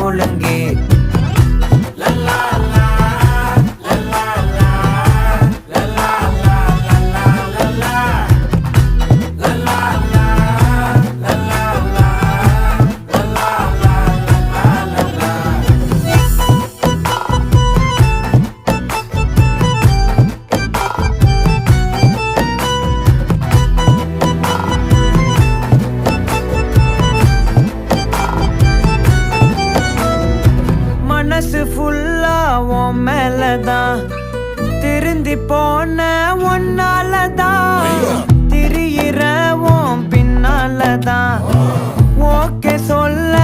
முழுங்கி மனசு ஃபுல்லா உன் மேலதான் திருந்தி போன ஒன்னாலதான் திரியிற உன் பின்னாலதான் ஓகே சொல்ல